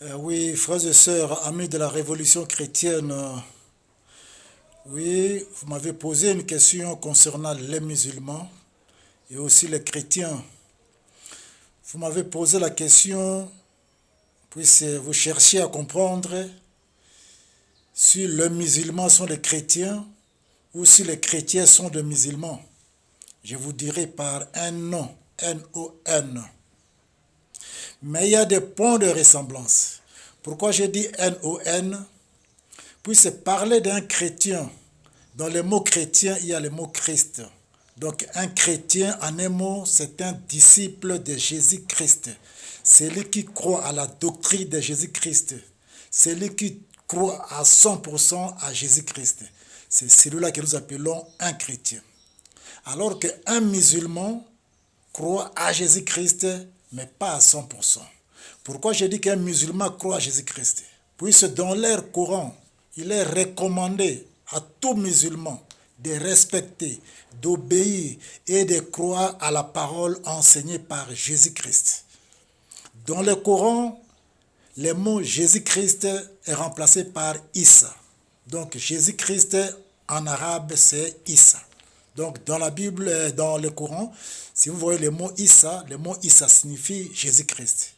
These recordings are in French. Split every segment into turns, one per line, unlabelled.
Oui, frères et sœurs, amis de la Révolution chrétienne, oui, vous m'avez posé une question concernant les musulmans et aussi les chrétiens. Vous m'avez posé la question, puisque vous cherchiez à comprendre si les musulmans sont des chrétiens ou si les chrétiens sont des musulmans. Je vous dirai par un nom, N-O-N. Mais il y a des points de ressemblance. Pourquoi j'ai dit N-O-N? Puisque parler d'un chrétien, dans le mot chrétien, il y a le mot Christ. Donc un chrétien, en un mot, c'est un disciple de Jésus-Christ. C'est lui qui croit à la doctrine de Jésus-Christ. C'est lui qui croit à 100% à Jésus-Christ. C'est celui-là que nous appelons un chrétien. Alors qu'un musulman croit à Jésus-Christ, mais pas à 100%. Pourquoi je dis qu'un musulman croit à Jésus-Christ? Puisque dans l'air courant, il est recommandé à tout musulman de respecter, d'obéir et de croire à la parole enseignée par Jésus-Christ. Dans le Coran, le mot Jésus-Christ est remplacé par Issa. Donc Jésus-Christ en arabe c'est Issa. Donc dans la Bible, dans le Coran, si vous voyez le mot Issa signifie Jésus-Christ.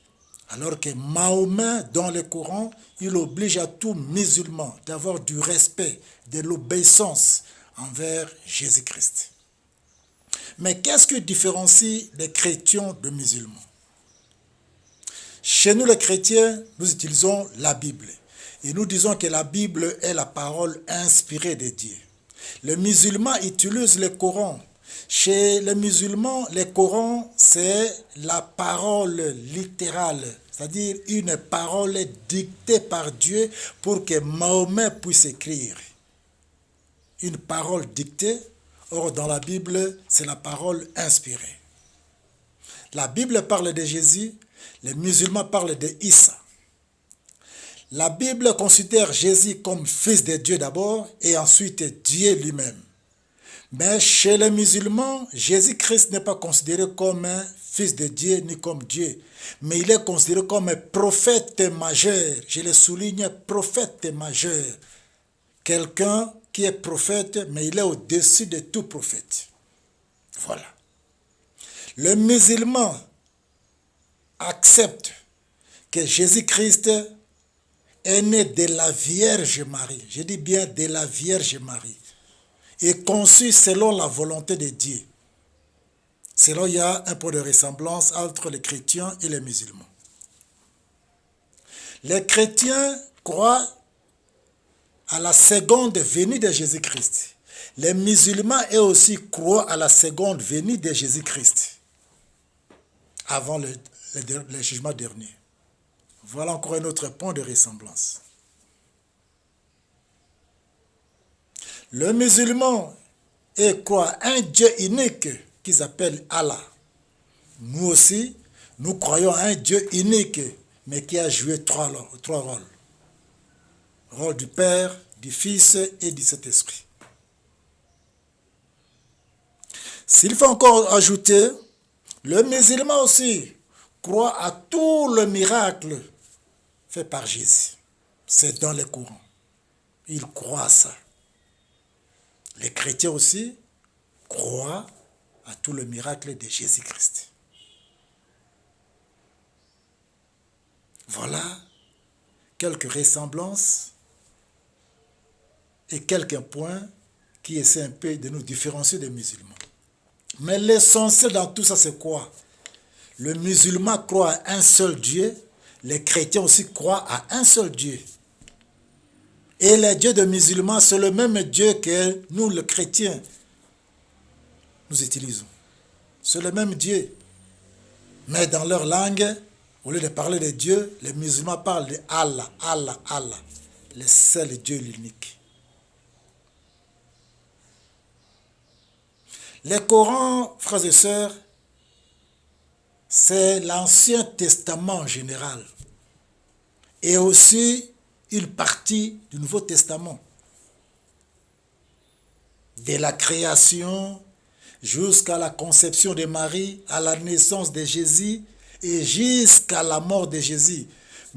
Alors que Mahomet, dans le Coran, il oblige à tout musulman d'avoir du respect, de l'obéissance envers Jésus-Christ. Mais qu'est-ce qui différencie les chrétiens de musulmans? Chez nous les chrétiens, nous utilisons la Bible. Et nous disons que la Bible est la parole inspirée de Dieu. Les musulmans utilisent le Coran. Chez les musulmans, le Coran, c'est la parole littérale, c'est-à-dire une parole dictée par Dieu pour que Mahomet puisse écrire. Une parole dictée, or dans la Bible, c'est la parole inspirée. La Bible parle de Jésus, les musulmans parlent de Issa. La Bible considère Jésus comme fils de Dieu d'abord et ensuite Dieu lui-même. Mais chez les musulmans, Jésus-Christ n'est pas considéré comme un fils de Dieu ni comme Dieu, mais il est considéré comme un prophète majeur. Je le souligne, prophète majeur. Quelqu'un qui est prophète, mais il est au-dessus de tout prophète. Voilà. Les musulmans acceptent que Jésus-Christ est né de la Vierge Marie. Je dis bien de la Vierge Marie. Et conçu selon la volonté de Dieu. C'est là il y a un point de ressemblance entre les chrétiens et les musulmans. Les chrétiens croient à la seconde venue de Jésus-Christ. Les musulmans, eux aussi, croient à la seconde venue de Jésus-Christ avant le jugement dernier. Voilà encore un autre point de ressemblance. Le musulman croit à un Dieu unique qu'ils appellent Allah. Nous aussi, nous croyons à un Dieu unique, mais qui a joué trois rôles. Le rôle du Père, du Fils et du Saint-Esprit. S'il faut encore ajouter, le musulman aussi croit à tout le miracle fait par Jésus. C'est dans le Coran. Il croit à ça. Les chrétiens aussi croient à tout le miracle de Jésus-Christ. Voilà quelques ressemblances et quelques points qui essaient un peu de nous différencier des musulmans. Mais l'essentiel dans tout ça, c'est quoi? Le musulman croit à un seul Dieu, les chrétiens aussi croient à un seul Dieu. Et le Dieu des musulmans, c'est le même Dieu que nous, les chrétiens, nous utilisons. C'est le même Dieu. Mais dans leur langue, au lieu de parler de Dieu, les musulmans parlent de Allah, Allah, Allah, le seul Dieu, l'unique. Le Coran, frères et sœurs, c'est l'Ancien Testament en général. Et aussi une partie du Nouveau Testament. De la création jusqu'à la conception de Marie, à la naissance de Jésus et jusqu'à la mort de Jésus.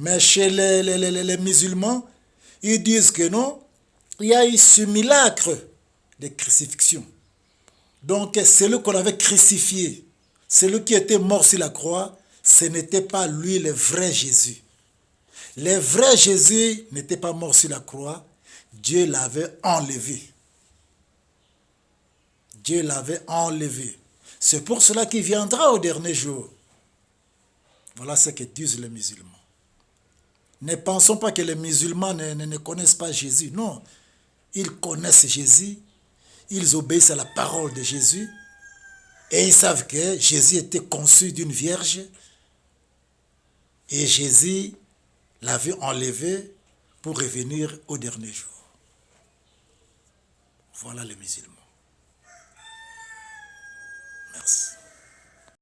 Mais chez les musulmans, ils disent que non, il y a eu simulacre de crucifixion. Donc, celui qu'on avait crucifié, celui qui était mort sur la croix, ce n'était pas lui le vrai Jésus. Le vrai Jésus n'était pas mort sur la croix, Dieu l'avait enlevé. Dieu l'avait enlevé. C'est pour cela qu'il viendra au dernier jour. Voilà ce que disent les musulmans. Ne pensons pas que les musulmans ne connaissent pas Jésus. Non, ils connaissent Jésus, ils obéissent à la parole de Jésus et ils savent que Jésus était conçu d'une vierge et Jésus l'avait enlevé pour revenir au dernier jour. Voilà les musulmans.